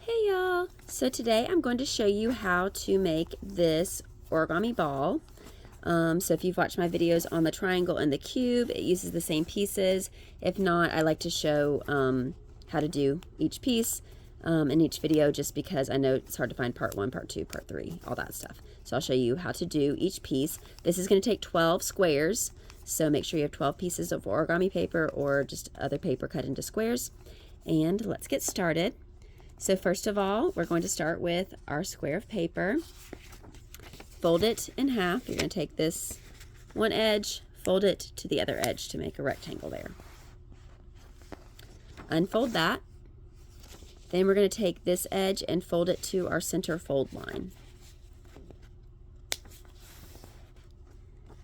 Hey y'all! So today I'm going to show you how to make this origami ball. So if you've watched my videos on the triangle and the cube, it uses the same pieces. If not, I like to show how to do each piece in each video, just because I know it's hard to find part 1, part 2, part 3, all that stuff. So I'll show you how to do each piece. This is going to take 12 squares, so make sure you have 12 pieces of origami paper or just other paper cut into squares. And let's get started. So first of all, we're going to start with our square of paper. Fold it in half. You're going to take this one edge, fold it to the other edge to make a rectangle there. Unfold that. Then we're going to take this edge and fold it to our center fold line.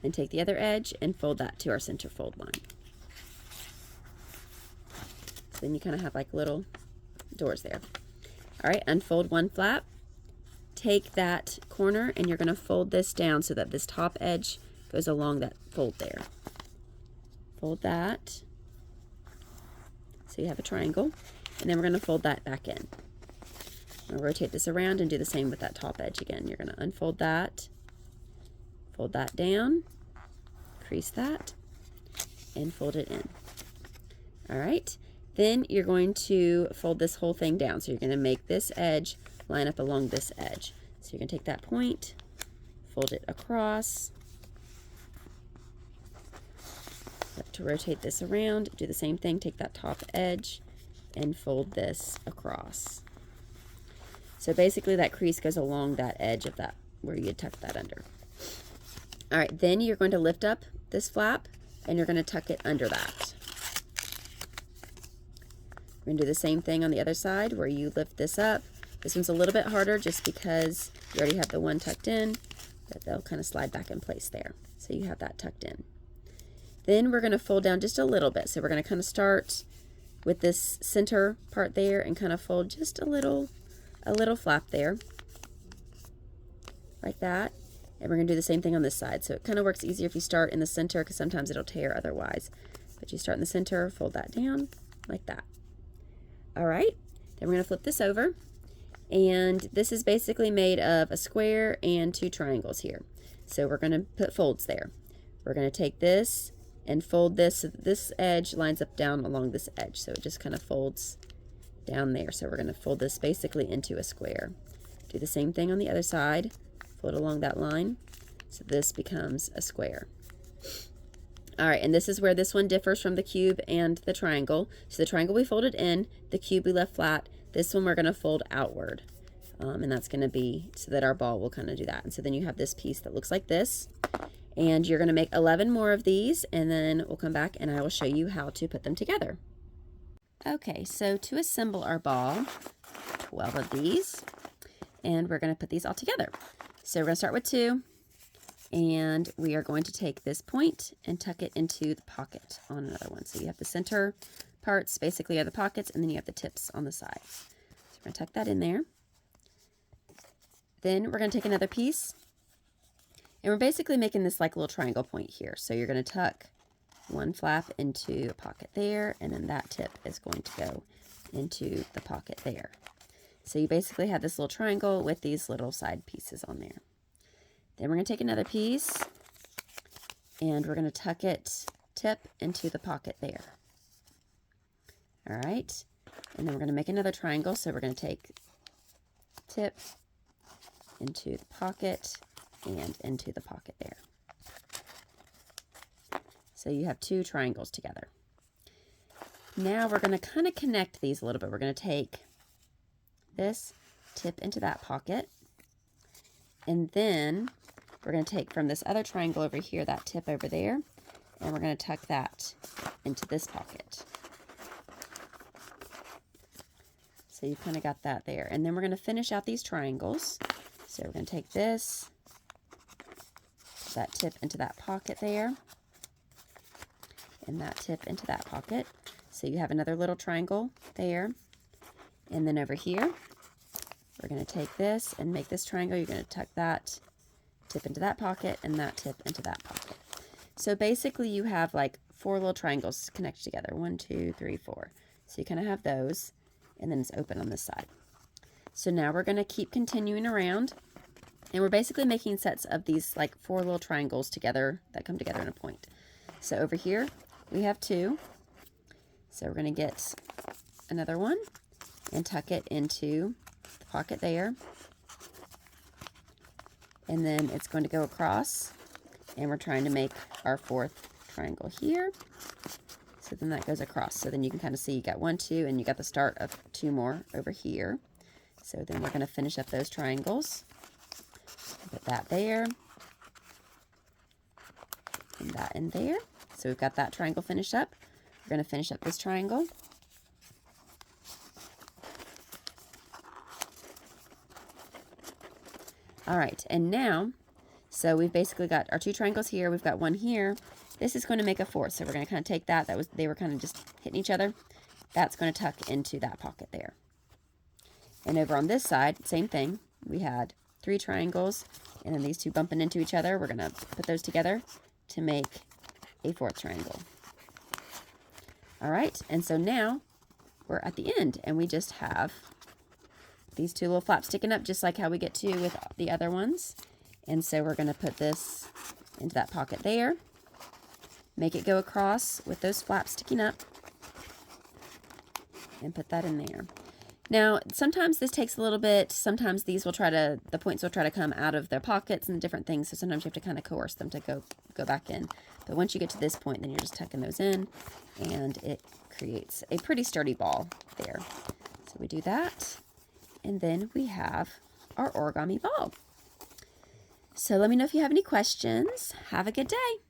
And take the other edge and fold that to our center fold line. So then you kind of have like little doors there. All right, unfold one flap. Take that corner and you're going to fold this down so that this top edge goes along that fold there. Fold that so you have a triangle, and then we're going to fold that back in. I'm going to rotate this around and do the same with that top edge again. You're going to unfold that, fold that down, crease that, and fold it in. All right. Then you're going to fold this whole thing down. So you're going to make this edge line up along this edge. So you're going to take that point, fold it across. To rotate this around, do the same thing. Take that top edge and fold this across. So basically that crease goes along that edge of that where you tuck that under. All right, then you're going to lift up this flap and you're going to tuck it under that. We're going to do the same thing on the other side where you lift this up. This one's a little bit harder just because you already have the one tucked in, but they'll kind of slide back in place there. So you have that tucked in. Then we're going to fold down just a little bit. So we're going to kind of start with this center part there and kind of fold just a little flap there, like that. And we're going to do the same thing on this side. So it kind of works easier if you start in the center because sometimes it'll tear otherwise. But you start in the center, fold that down like that. All right, then we're going to flip this over, and this is basically made of a square and 2 triangles here. So we're going to put folds there. We're going to take this and fold this so that this edge lines up down along this edge, so it just kind of folds down there. So we're going to fold this basically into a square. Do the same thing on the other side, fold along that line, so this becomes a square. All right, and this is where this one differs from the cube and the triangle. So the triangle we folded in, the cube we left flat. This one we're going to fold outward, and that's going to be so that our ball will kind of do that. And so then you have this piece that looks like this, and you're going to make 11 more of these, and then we'll come back and I will show you how to put them together. Okay, so to assemble our ball, 12 of these, and we're going to put these all together. So we're going to start with 2. And we are going to take this point and tuck it into the pocket on another one. So you have the center parts basically are the pockets, and then you have the tips on the sides. So we're going to tuck that in there. Then we're going to take another piece, and we're basically making this like a little triangle point here. So you're going to tuck one flap into a pocket there, and then that tip is going to go into the pocket there. So you basically have this little triangle with these little side pieces on there. Then we're going to take another piece and we're going to tuck it tip into the pocket there. All right. And then we're going to make another triangle. So we're going to take tip into the pocket and into the pocket there. So you have 2 triangles together. Now we're going to kind of connect these a little bit. We're going to take this tip into that pocket, and then we're going to take from this other triangle over here, that tip over there, and we're going to tuck that into this pocket. So you've kind of got that there. And then we're going to finish out these triangles. So we're going to take this, that tip into that pocket there, and that tip into that pocket. So you have another little triangle there. And then over here, we're going to take this and make this triangle. You're going to tuck that tip into that pocket and that tip into that pocket. So basically you have like 4 little triangles connected together. 1, 2, 3, 4. So you kind of have those, and then it's open on this side. So now we're going to keep continuing around, and we're basically making sets of these like 4 little triangles together that come together in a point. So over here we have 2. So we're going to get another one and tuck it into the pocket there. And then it's going to go across, and we're trying to make our 4th triangle here. So then that goes across. So then you can kind of see you got 1, 2, and you got the start of 2 more over here. So then we're going to finish up those triangles. Put that there. And that in there. So we've got that triangle finished up. We're going to finish up this triangle. All right, and now, so we've basically got our 2 triangles here. We've got 1 here. This is going to make a 4th. So we're going to kind of take that. They were kind of just hitting each other. That's going to tuck into that pocket there. And over on this side, same thing. We had 3 triangles, and then these 2 bumping into each other. We're going to put those together to make a 4th triangle. All right, and so now we're at the end, and we just have these 2 little flaps sticking up, just like how we get to with the other ones. And so we're going to put this into that pocket there, make it go across with those flaps sticking up, and put that in there. Now, sometimes this takes a little bit. Sometimes these will the points will try to come out of their pockets and different things. So sometimes you have to kind of coerce them to go back in. But once you get to this point, then you're just tucking those in, and it creates a pretty sturdy ball there. So we do that, and then we have our origami ball. So let me know if you have any questions. Have a good day.